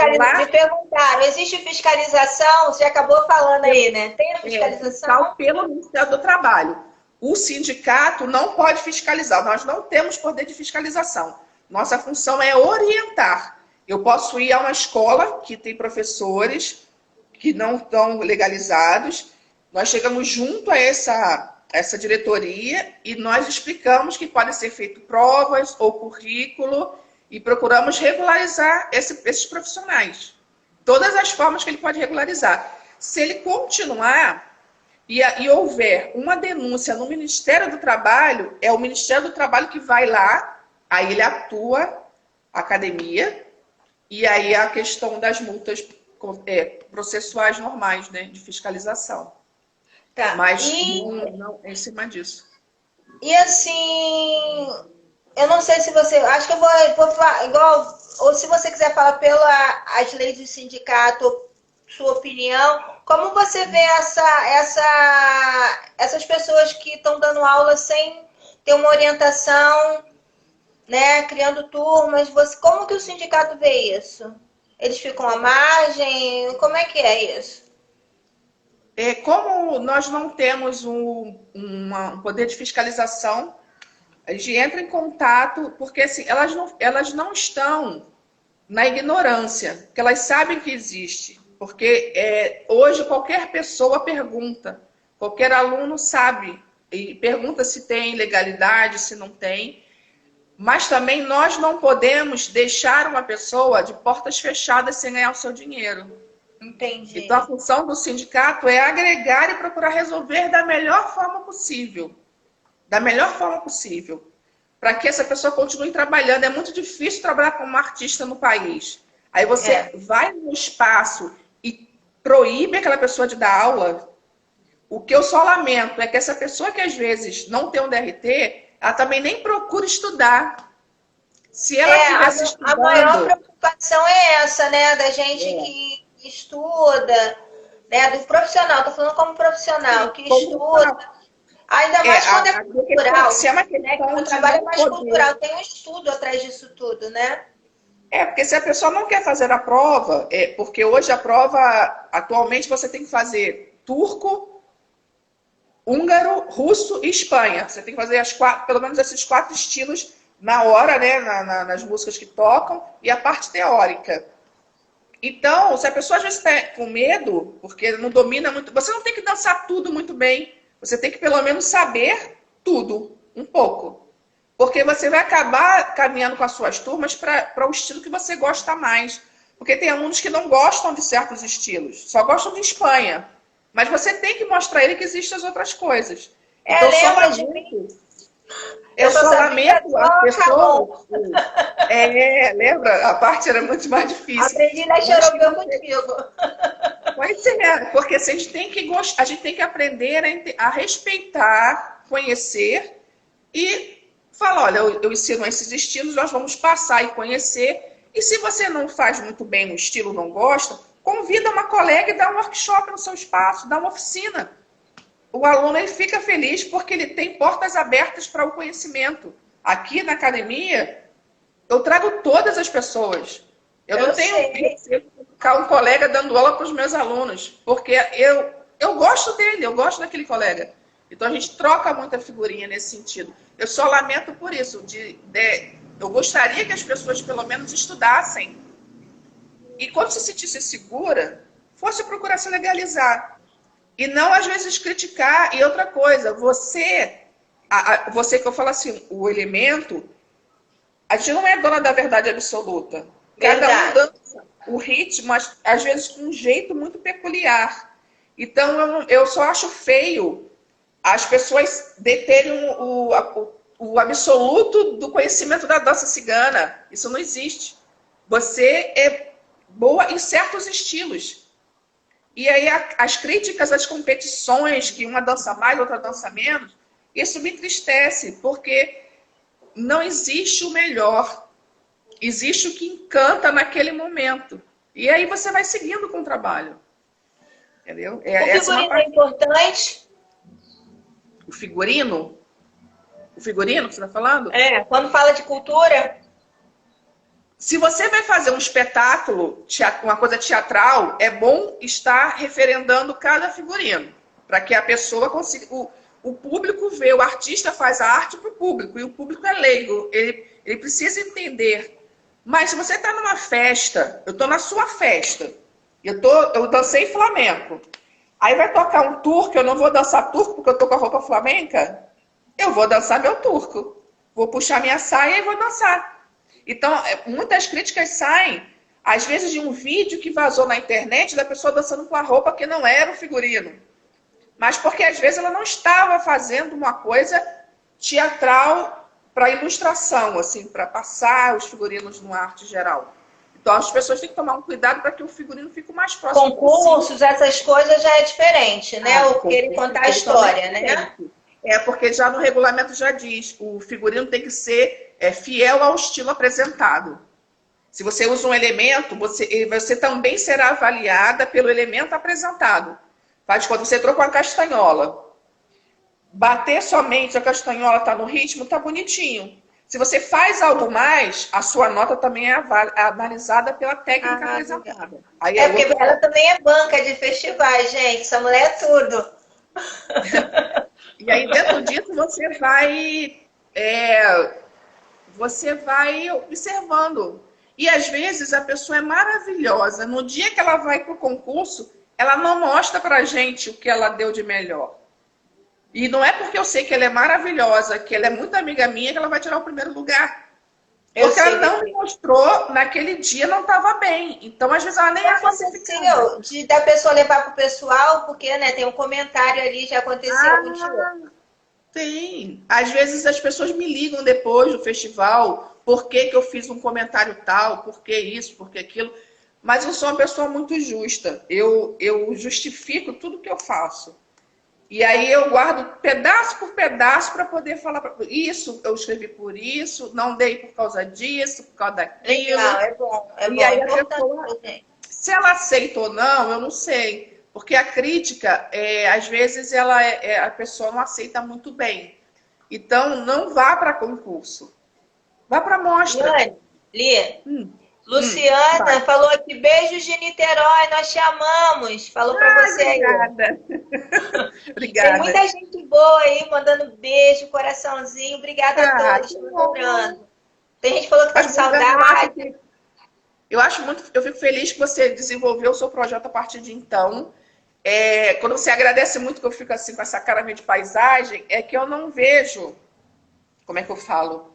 perguntaram, existe fiscalização? Você acabou falando aí, né? Tem a fiscalização? Pelo Ministério do Trabalho. O sindicato não pode fiscalizar, nós não temos poder de fiscalização. Nossa função é orientar. Eu posso ir a uma escola que tem professores que não estão legalizados, nós chegamos junto a essa diretoria e nós explicamos que podem ser feitas provas ou currículo e procuramos regularizar esses profissionais. Todas as formas que ele pode regularizar. Se ele continuar e houver uma denúncia no Ministério do Trabalho, é o Ministério do Trabalho que vai lá, aí ele atua, a academia, e aí a questão das multas processuais normais, né, de fiscalização. Tá. Mas não é em cima disso. E assim, eu não sei se você... Acho que eu vou falar igual... Ou se você quiser falar pelas leis do sindicato, sua opinião, como você vê essas pessoas que estão dando aula sem ter uma orientação, né, criando turmas, como que o sindicato vê isso? Eles ficam à margem? Como é que é isso? Como nós não temos um poder de fiscalização, a gente entra em contato, porque assim, elas não estão na ignorância, porque elas sabem que existe. Porque hoje qualquer pessoa pergunta, qualquer aluno sabe, e pergunta se tem legalidade, se não tem. Mas também nós não podemos deixar uma pessoa de portas fechadas sem ganhar o seu dinheiro. Entendi. Então a função do sindicato é agregar e procurar resolver da melhor forma possível. Da melhor forma possível. Para que essa pessoa continue trabalhando. É muito difícil trabalhar como artista no país. Aí você vai no espaço e proíbe aquela pessoa de dar aula. O que eu só lamento é que essa pessoa que às vezes não tem um DRT, ela também nem procura estudar. Se ela tivesse estudando... A maior preocupação é essa, né? Da gente que estuda, né? Do profissional, tô falando como profissional, que estuda. Ainda mais quando é cultural. Né? Quando trabalho é mais cultural, tem um estudo atrás disso tudo, né? Porque se a pessoa não quer fazer a prova, porque hoje a prova, atualmente você tem que fazer turco, húngaro, russo e Espanha. Você tem que fazer pelo menos esses 4 estilos na hora, né, nas músicas que tocam, e a parte teórica. Então, se a pessoa às vezes está com medo, porque não domina muito, você não tem que dançar tudo muito bem. Você tem que pelo menos saber tudo, um pouco. Porque você vai acabar caminhando com as suas turmas para o estilo que você gosta mais. Porque tem alunos que não gostam de certos estilos, só gostam de Espanha. Mas você tem que mostrar a ele que existem as outras coisas. Então, lembra de mim? Eu só lamento as pessoas. Lembra? A parte era muito mais difícil. Aprendi na Xaropeu contigo. Pois é, porque a gente tem que aprender a respeitar, conhecer e falar, olha, eu ensino esses estilos, nós vamos passar e conhecer. E se você não faz muito bem no estilo, não gosta, convida uma colega e dá um workshop no seu espaço, dá uma oficina. O aluno ele fica feliz porque ele tem portas abertas para o conhecimento. Aqui na academia, eu trago todas as pessoas. Eu não tenho que ficar um colega dando aula para os meus alunos, porque eu gosto dele, eu gosto daquele colega. Então a gente troca muita figurinha nesse sentido. Eu só lamento por isso. Eu gostaria que as pessoas pelo menos estudassem. E quando se sentisse segura, fosse procurar se legalizar. E não, às vezes, criticar. E outra coisa, você que eu falo assim, o elemento, a gente não é dona da verdade absoluta. Cada um dança o ritmo, às vezes, com um jeito muito peculiar. Então, eu só acho feio as pessoas deterem o absoluto do conhecimento da dança cigana. Isso não existe. Você é boa em certos estilos. E aí as críticas às competições, que uma dança mais, outra dança menos, isso me entristece, porque não existe o melhor. Existe o que encanta naquele momento. E aí você vai seguindo com o trabalho. Entendeu? O figurino é importante? O figurino? O figurino que você está falando? Quando fala de cultura. Se você vai fazer um espetáculo, uma coisa teatral, é bom estar referendando cada figurino, para que a pessoa consiga... O público vê, o artista faz a arte para o público, e o público é leigo, ele precisa entender. Mas se você está numa festa, eu estou na sua festa, eu dancei flamenco, aí vai tocar um turco, eu não vou dançar turco porque eu estou com a roupa flamenca, eu vou dançar meu turco, vou puxar minha saia e vou dançar. Então, muitas críticas saem, às vezes, de um vídeo que vazou na internet da pessoa dançando com a roupa que não era o figurino. Mas porque, às vezes, ela não estava fazendo uma coisa teatral para ilustração, assim, para passar os figurinos numa arte geral. Então, as pessoas têm que tomar um cuidado para que o figurino fique o mais próximo concursos, possível. Essas coisas já é diferente, né? O que ele contar a história, né? Porque já no regulamento já diz, o figurino tem que ser fiel ao estilo apresentado. Se você usa um elemento, você também será avaliada pelo elemento apresentado. Faz quando você trocou a castanhola. Bater somente a castanhola está no ritmo, está bonitinho. Se você faz algo mais, a sua nota também é analisada pela técnica apresentada. Aí porque ela também é banca de festivais, gente. Essa mulher é tudo. E aí, dentro disso, você vai observando. E, às vezes, a pessoa é maravilhosa. No dia que ela vai para o concurso, ela não mostra para a gente o que ela deu de melhor. E não é porque eu sei que ela é maravilhosa, que ela é muito amiga minha, que ela vai tirar o primeiro lugar. Porque ela não me mostrou, naquele dia não estava bem. Então, às vezes, ela nem é classificada. Da pessoa levar para o pessoal, porque tem um comentário ali, já aconteceu contigo. Tem. Às vezes as pessoas me ligam depois do festival, por que eu fiz um comentário tal, por que isso, por que aquilo. Mas eu sou uma pessoa muito justa. Eu justifico tudo que eu faço. E aí eu guardo pedaço por pedaço para poder falar. Isso eu escrevi por isso, não dei por causa disso, por causa daquilo. Legal, é bom. E aí a pessoa, se ela aceita ou não, eu não sei. Porque a crítica, às vezes, a pessoa não aceita muito bem. Então, não vá para concurso. Vá para mostra. Li, Luciana falou aqui, beijos de Niterói, nós te amamos. Falou para você obrigada. aí. Obrigada. Tem muita gente boa aí, mandando beijo, coraçãozinho. Obrigada a todos, estou adorando. Tem gente que falou que tá com saudade. Eu fico feliz que você desenvolveu o seu projeto a partir de então. Quando você agradece muito, que eu fico assim com essa cara meio de paisagem, é que eu não vejo, como é que eu falo?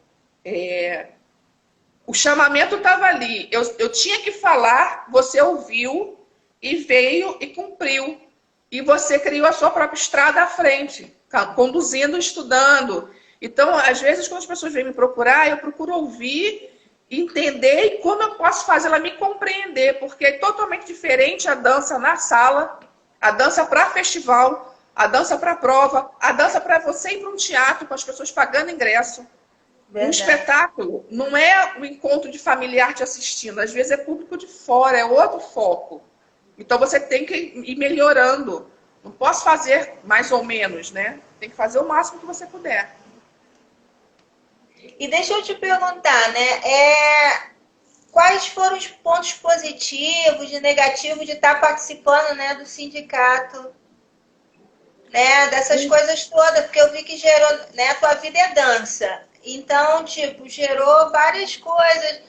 O chamamento estava ali. Eu tinha que falar, você ouviu e veio e cumpriu. E você criou a sua própria estrada à frente, conduzindo, estudando. Então, às vezes, quando as pessoas vêm me procurar, eu procuro ouvir, entender e como eu posso fazer ela me compreender, porque é totalmente diferente a dança na sala, a dança para festival, a dança para prova, a dança para você ir para um teatro com as pessoas pagando ingresso. Verdade. Um espetáculo não é o encontro de familiar te assistindo, às vezes é público de fora, é outro foco. Então você tem que ir melhorando. Não posso fazer mais ou menos, né? Tem que fazer o máximo que você puder. E deixa eu te perguntar, né? Quais foram os pontos positivos e negativos de estar participando, né, do sindicato, né, dessas coisas todas? Porque eu vi que gerou, né, a tua vida é dança. Então, gerou várias coisas,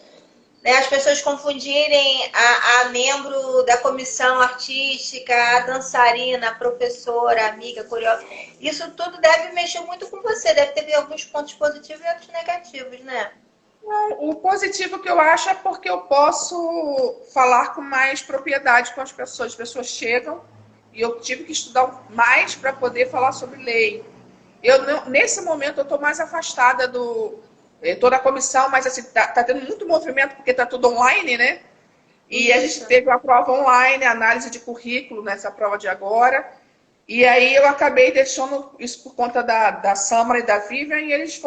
né, as pessoas confundirem a membro da comissão artística, a dançarina, a professora, a amiga, coreógrafa. Isso tudo deve mexer muito com você, deve ter alguns pontos positivos e outros negativos, né? O positivo que eu acho é porque eu posso falar com mais propriedade com as pessoas chegam e eu tive que estudar mais para poder falar sobre lei. Nesse momento eu estou mais afastada estou na comissão, mas assim, tá tendo muito movimento porque está tudo online, né? E a gente teve uma prova online, análise de currículo nessa prova de agora. E aí eu acabei deixando isso por conta da Samara e da Vivian, e eles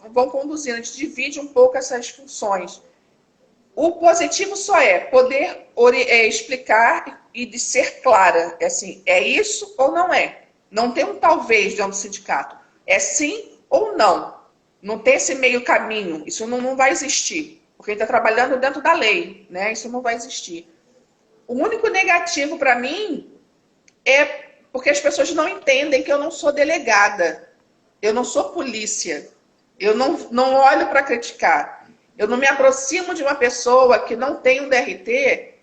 vão conduzindo. A gente divide um pouco essas funções. O positivo só é poder explicar e de ser clara. É assim, é isso ou não é? Não tem um talvez dentro do sindicato. É sim ou não. Não tem esse meio caminho. Isso não vai existir. Porque a gente está trabalhando dentro da lei, né? Isso não vai existir. O único negativo para mim é porque as pessoas não entendem que eu não sou delegada. Eu não sou polícia. Eu não olho para criticar. Eu não me aproximo de uma pessoa que não tem um DRT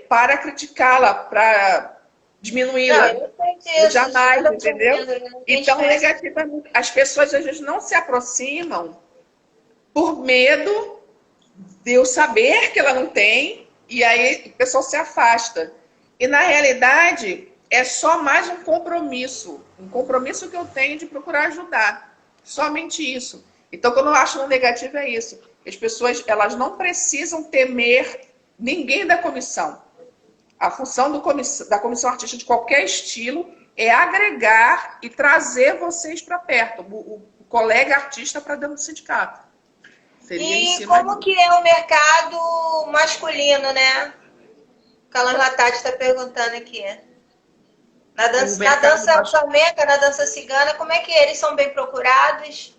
para criticá-la, para diminuí-la. Não, eu sei disso, Jamais, eu tô entendeu? entendendo. Então, negativamente, as pessoas às vezes não se aproximam por medo de eu saber que ela não tem, e aí o pessoal se afasta. E na realidade, é só mais um compromisso que eu tenho de procurar ajudar. Somente isso. Então, quando eu acho um negativo, é isso. As pessoas, elas não precisam temer ninguém da comissão. A função da comissão artística de qualquer estilo é agregar e trazer vocês para perto, o colega artista para dentro do sindicato. E como que é o mercado masculino, né? Calan Latati está perguntando aqui. Na dança flamenca, na dança cigana, como é que eles são bem procurados?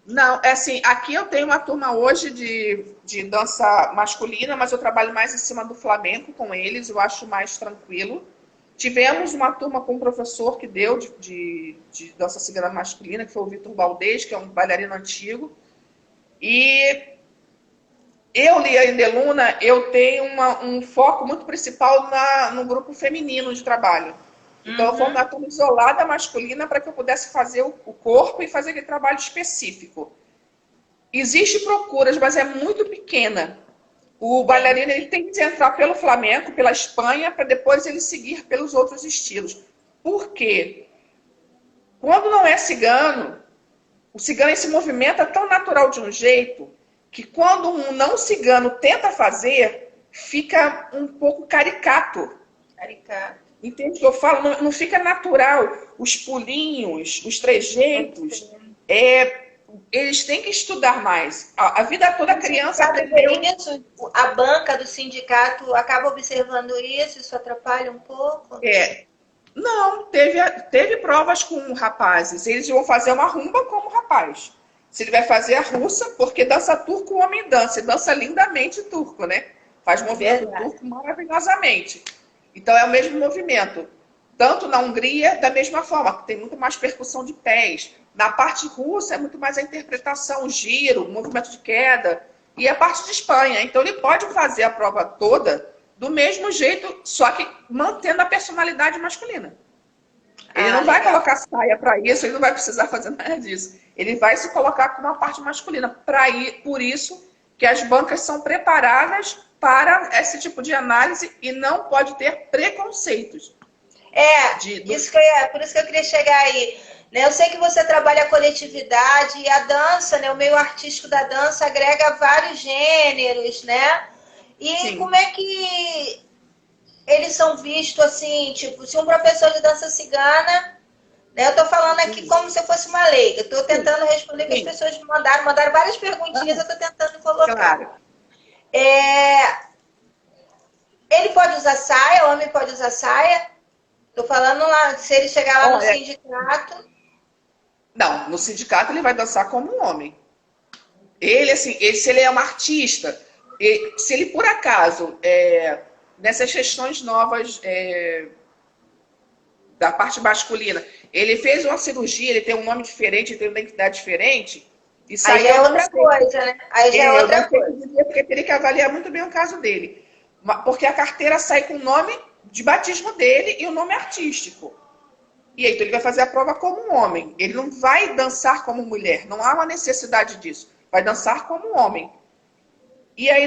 Não, é assim, aqui eu tenho uma turma hoje de dança masculina, mas eu trabalho mais em cima do flamenco com eles, eu acho mais tranquilo. Tivemos uma turma com um professor que deu de dança cigana masculina, que foi o Vitor Baldez, que é um bailarino antigo. E eu, Lia Indeluna, eu tenho um foco muito principal no grupo feminino de trabalho. Então, eu fui uma turma isolada masculina para que eu pudesse fazer o corpo e fazer aquele trabalho específico. Existe procuras, mas é muito pequena. O bailarino ele tem que entrar pelo flamenco, pela Espanha, para depois ele seguir pelos outros estilos. Por quê? Quando não é cigano, o cigano se movimenta tão natural de um jeito que quando um não cigano tenta fazer, fica um pouco caricato. Entende o que eu falo? Não fica natural. Os pulinhos, os trejeitos, eles têm que estudar mais. A vida toda a criança aprendeu. Isso, a banca do sindicato acaba observando isso atrapalha um pouco? Não, teve provas com rapazes. Eles vão fazer uma rumba como rapaz. Se ele vai fazer a russa, porque dança turco, o homem dança. E dança lindamente turco, né? Faz movimento turco maravilhosamente. Então, é o mesmo movimento. Tanto na Hungria, da mesma forma, tem muito mais percussão de pés. Na parte russa, é muito mais a interpretação, o giro, o movimento de queda. E a parte de Espanha. Então, ele pode fazer a prova toda do mesmo jeito, só que mantendo a personalidade masculina. Ele não vai colocar saia para isso, ele não vai precisar fazer nada disso. Ele vai se colocar com uma parte masculina. Por isso que as bancas são preparadas para esse tipo de análise e não pode ter preconceitos. Por isso que eu queria chegar aí. Eu sei que você trabalha a coletividade e a dança, né, o meio artístico da dança agrega vários gêneros, né? E Sim. Como é que eles são vistos assim, tipo, se um professor de dança cigana, né, eu tô falando aqui como se eu fosse uma leiga, eu tô tentando responder que as pessoas me mandaram várias perguntinhas, eu tô tentando colocar. Claro. Ele pode usar saia, o homem pode usar saia? Tô falando lá, se ele chegar lá no sindicato. Não, no sindicato ele vai dançar como um homem. Ele, assim, se ele é um artista, se ele por acaso, nessas questões novas da parte masculina, ele fez uma cirurgia, ele tem um nome diferente, ele tem uma identidade diferente, isso aí é outra coisa, né? Aí já é outra coisa. Porque teria que avaliar muito bem o caso dele. Porque a carteira sai com o nome de batismo dele e o nome artístico. E aí, então ele vai fazer a prova como um homem. Ele não vai dançar como mulher. Não há uma necessidade disso. Vai dançar como um homem. E aí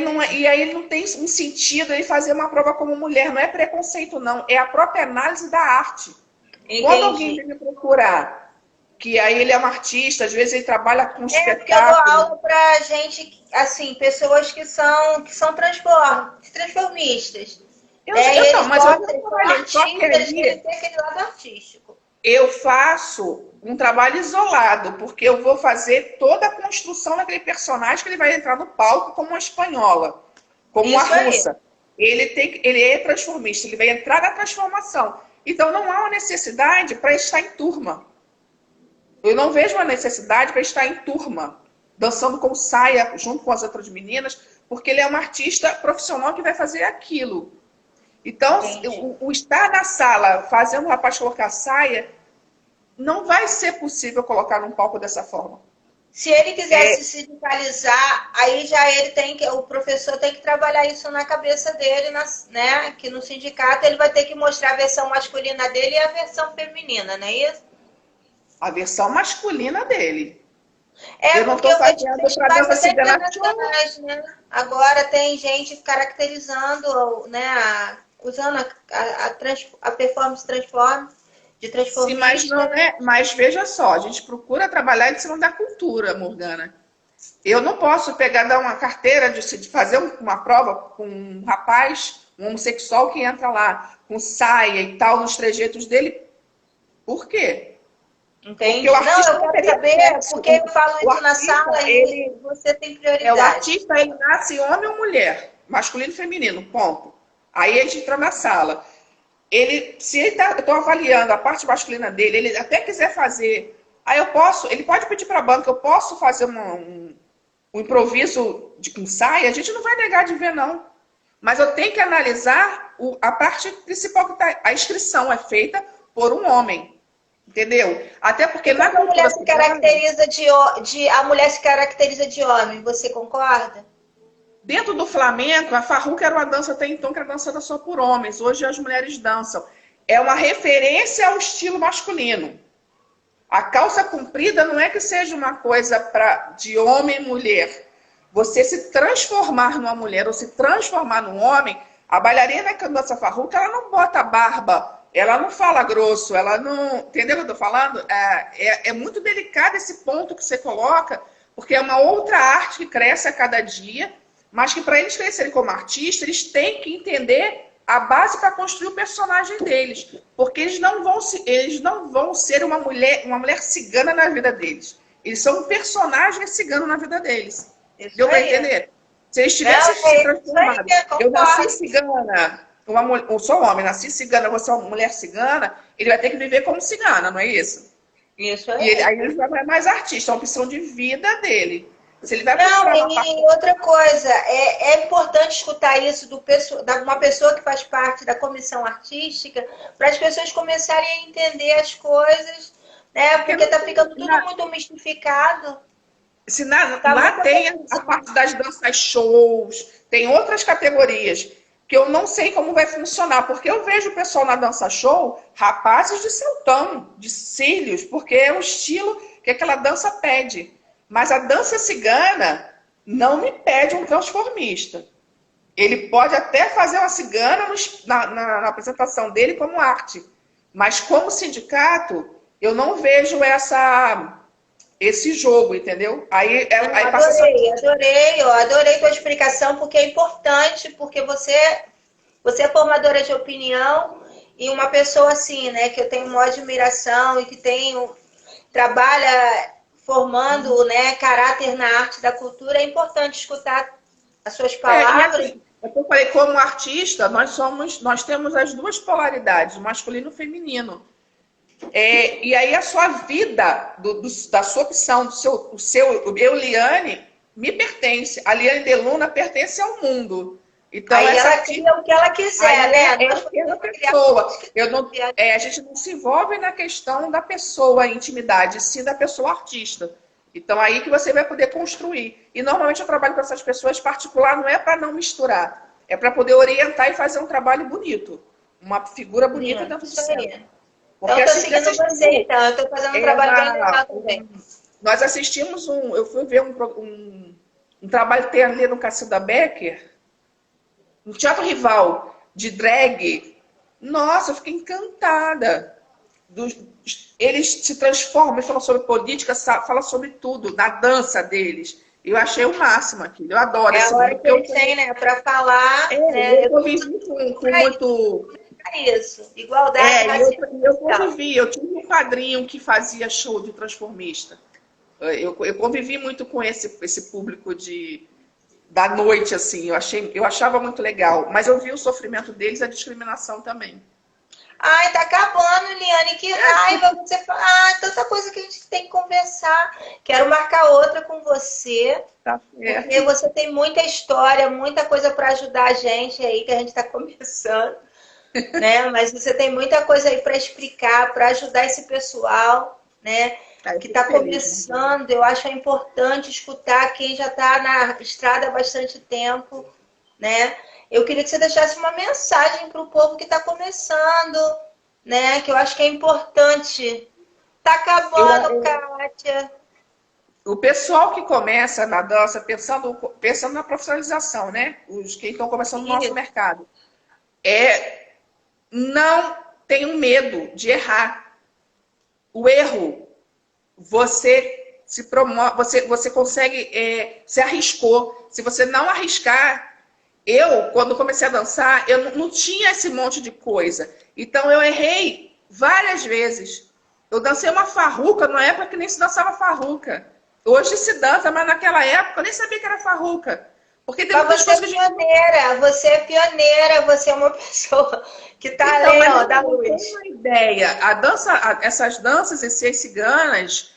não tem um sentido ele fazer uma prova como mulher. Não é preconceito, não. É a própria análise da arte. Entendi. Quando alguém vem me procurar, que aí ele é um artista, às vezes ele trabalha com espetáculo. Porque eu dou aula pra gente, assim, pessoas que são transformistas. Mas eu não trabalhei só aquele lado artístico. Eu faço um trabalho isolado, porque eu vou fazer toda a construção daquele personagem que ele vai entrar no palco como uma espanhola, como uma Isso aí. russa. Ele é transformista, ele vai entrar na transformação. Então não há uma necessidade para estar em turma. Eu não vejo uma necessidade para estar em turma, dançando com saia junto com as outras meninas, porque ele é um artista profissional que vai fazer aquilo. Então, o estar na sala fazendo o rapaz colocar saia, não vai ser possível colocar num palco dessa forma. Se ele quiser se sindicalizar, aí já o professor tem que trabalhar isso na cabeça dele, né? Que no sindicato ele vai ter que mostrar a versão masculina dele e a versão feminina, não é isso? A versão masculina dele. É, eu não porque estou fazendo para dança cigana, né? Agora tem gente caracterizando, né? Usando a performance de transformista. Sim, mas não é. Mas veja só, a gente procura trabalhar em cima da cultura, Morgana. Eu não posso dar uma carteira de fazer uma prova com um rapaz, um homossexual que entra lá com saia e tal, nos trejeitos dele. Por quê? Entendi. Não, eu quero saber porque eu falo isso na sala e você tem prioridade. O artista, ele nasce homem ou mulher, masculino e feminino, ponto. Aí a gente entra na sala. Se ele eu estou avaliando a parte masculina dele, ele até quiser fazer, aí ele pode pedir para a banca, eu posso fazer um improviso com saia, a gente não vai negar de ver, não. Mas eu tenho que analisar a parte principal, a inscrição é feita por um homem. Entendeu? Até porque na a mulher se caracteriza a mulher se caracteriza de homem, você concorda? Dentro do flamenco, a farruca era uma dança até então que era dançada só por homens. Hoje as mulheres dançam. É uma referência ao estilo masculino. A calça comprida não é que seja uma coisa de homem e mulher. Você se transformar numa mulher ou se transformar num homem, a bailarina que dança farruca, ela não bota barba, ela não fala grosso, ela não... Entendeu o que eu estou falando? É muito delicado esse ponto que você coloca, porque é uma outra arte que cresce a cada dia, mas que para eles crescerem como artistas, eles têm que entender a base para construir o personagem deles. Porque eles não vão ser uma mulher cigana na vida deles. Eles são um personagem cigano na vida deles. Deu para entender? Se eles tivessem se transformado, eu nasci cigana, eu sou homem, nasci cigana, você é uma mulher cigana, ele vai ter que viver como cigana, não é isso? Isso aí. E aí ele vai mais artista, é uma opção de vida dele. Se ele vai outra coisa, é importante escutar isso de uma pessoa que faz parte da comissão artística, para as pessoas começarem a entender as coisas, né? Porque está ficando tudo muito mistificado. Lá tem a parte das danças shows, tem outras categorias que eu não sei como vai funcionar, porque eu vejo o pessoal na dança show, rapazes de saltão, de cílios, porque é o estilo que aquela dança pede. Mas a dança cigana não me pede um transformista. Ele pode até fazer uma cigana na apresentação dele como arte. Mas como sindicato, eu não vejo esse jogo, entendeu? Adorei tua explicação, porque é importante, porque você é formadora de opinião e uma pessoa assim, né, que eu tenho uma admiração e que trabalha formando, né, caráter na arte da cultura, é importante escutar as suas palavras. Eu falei, como artista, nós temos as duas polaridades, o masculino e o feminino. E aí a sua vida, da sua opção, eu, Liane, me pertence. A Liane de Luna pertence ao mundo. Então, aí ela cria o que ela quiser, né? A gente não se envolve na questão da pessoa, a intimidade, sim da pessoa artista. Então, aí que você vai poder construir. E normalmente eu trabalho com essas pessoas particular, não é para não misturar, é para poder orientar e fazer um trabalho bonito. Uma figura bonita dentro do centro. Porque eu estou seguindo você, então. Eu estou fazendo um trabalho bem legal também. Nós assistimos eu fui ver um trabalho que tem ali no Cacilda Becker, no Teatro Rival, de drag. Nossa, eu fiquei encantada. Eles se transformam, eles falam sobre política, falam sobre tudo, da dança deles. Eu achei o máximo aquilo, eu adoro. É a hora que eu tenho, né, para falar. Eu convivi com muito... Isso, igualdade. Eu convivi, eu tive padrinho que fazia show de transformista. Eu convivi muito com esse público da noite, assim. Eu achava muito legal. Mas eu vi o sofrimento deles e a discriminação também. Ai, tá acabando, Liane, que raiva. Você fala, tanta coisa que a gente tem que conversar. Quero marcar outra com você, Tá certo. porque você tem muita história, muita coisa para ajudar a gente aí, que a gente está começando, né? Mas você tem muita coisa aí para explicar, para ajudar esse pessoal, né? Que está começando. Eu acho importante escutar quem já está na estrada há bastante tempo, né? Eu queria que você deixasse uma mensagem para o povo que está começando, né? Que eu acho que é importante. Tá acabando, Kátia. O pessoal que começa na dança, pensando na profissionalização, né? Os que estão começando no nosso mercado, não tenham medo de errar. O erro, você se promove, você consegue, se arriscou. Se você não arriscar, quando comecei a dançar, eu não tinha esse monte de coisa. Então, eu errei várias vezes. Eu dancei uma farruca numa época que nem se dançava farruca. Hoje se dança, mas naquela época eu nem sabia que era farruca. Porque tem mas você é pioneira, você é pioneira, você é uma pessoa que está além da luz. Eu tenho uma ideia. Essas danças em si, ciganas,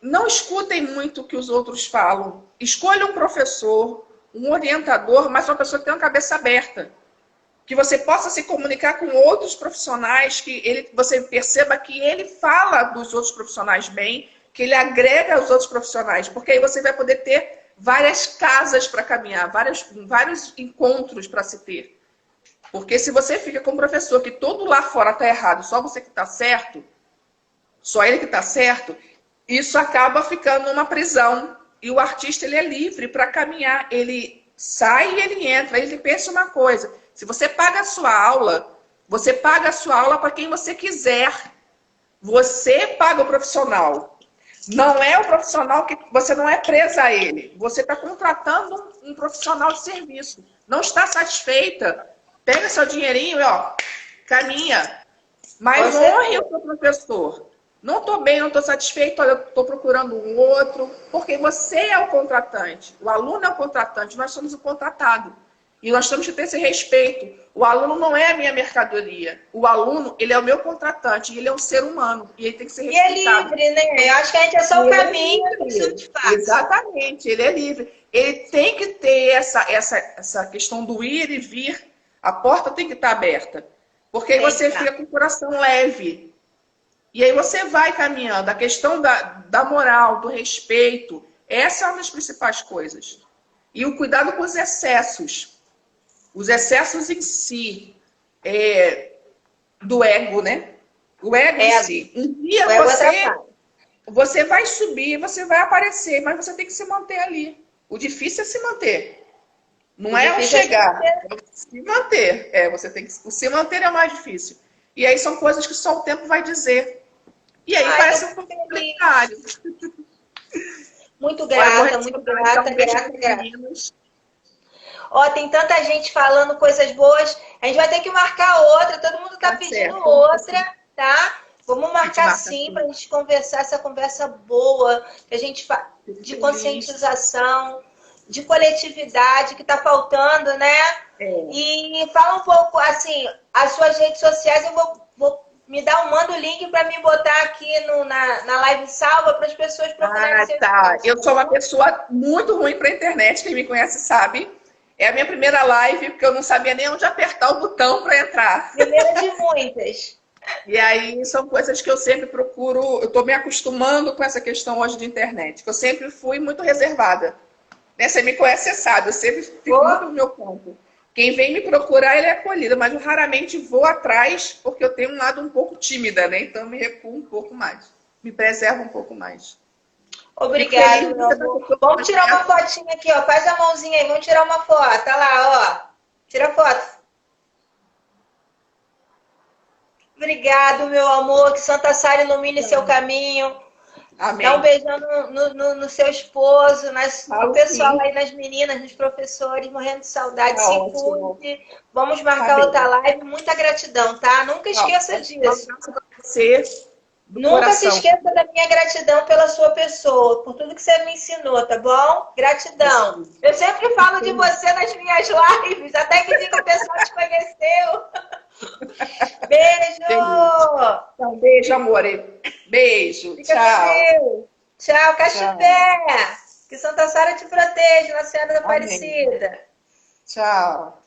não escutem muito o que os outros falam. Escolha um professor, um orientador, mas uma pessoa que tem uma cabeça aberta. Que você possa se comunicar com outros profissionais, que você perceba que ele fala dos outros profissionais bem, que ele agrega os outros profissionais, porque aí você vai poder ter várias casas para caminhar, vários encontros para se ter. Porque se você fica com um professor que todo lá fora está errado, só você que está certo, só ele que está certo, isso acaba ficando uma prisão. E o artista, ele é livre para caminhar. Ele sai e ele entra. Ele pensa uma coisa. Se você paga a sua aula, você paga a sua aula para quem você quiser. Você paga o profissional. Não é o profissional que... Você não é presa a ele. Você está contratando um profissional de serviço. Não está satisfeita? Pega seu dinheirinho e, caminha. Mas honre o seu professor. Não estou bem, não estou satisfeito, olha, eu estou procurando um outro, porque você é o contratante, o aluno é o contratante, nós somos o contratado. E nós temos que ter esse respeito. O aluno não é a minha mercadoria, o aluno, ele é o meu contratante, e ele é um ser humano, e ele tem que ser respeitado. E é livre, né? Eu acho que a gente é só o caminho. Exatamente, ele é livre. Ele tem que ter essa questão do ir e vir, a porta tem que estar aberta, porque aí você fica com o coração leve. E aí você vai caminhando. A questão da moral, do respeito, essa é uma das principais coisas. E o cuidado com os excessos. Os excessos em si, do ego, né? O ego em si. Um dia você vai subir, você vai aparecer, mas você tem que se manter ali. O difícil é se manter. Não é o chegar, é se manter. Você tem que se manter é o mais difícil. E aí são coisas que só o tempo vai dizer. E aí parece um pouco complicado. Muito grata, muito grata, grata. Ó, tem tanta gente falando coisas boas. A gente vai ter que marcar outra. Todo mundo tá pedindo outra, tá? Vamos marcar sim pra gente conversar essa conversa boa, que a gente de conscientização, de coletividade que tá faltando, né? E fala um pouco, assim, as suas redes sociais, eu vou manda o link para me botar aqui na live salva para as pessoas procurarem. Eu sou uma pessoa muito ruim para a internet, quem me conhece sabe. É a minha primeira live, porque eu não sabia nem onde apertar o botão para entrar. Primeira de muitas. E aí são coisas que eu sempre procuro, eu estou me acostumando com essa questão hoje de internet, que eu sempre fui muito reservada. Né? Você me conhece, você sabe, eu sempre fico muito no meu ponto. Quem vem me procurar, ele é acolhido, mas eu raramente vou atrás, porque eu tenho um lado um pouco tímida, né? Então eu me recuo um pouco mais, me preservo um pouco mais. Obrigada, meu amor. Vamos tirar uma fotinha aqui, ó. Faz a mãozinha aí, vamos tirar uma foto. Olha lá, ó. Tira a foto. Obrigado, meu amor. Que Santa Sara ilumine seu caminho. Amém. Dá um beijão no seu esposo, no pessoal aí, nas meninas, nos professores, morrendo de saudade. Se cuide. Vamos marcar outra live. Muita gratidão, tá? Nunca esqueça disso. agradecer do Nunca se coração. esqueça da minha gratidão pela sua pessoa, por tudo que você me ensinou, tá bom? Gratidão. Eu sempre falo de você nas minhas lives, até que dia que o pessoal te conheceu. Beijo! Então, beijo, amor. Beijo. Fica Tchau. com Deus. Tchau, Cachupé. Que Santa Sara te proteja, Nossa Senhora da Amém. Aparecida. Tchau.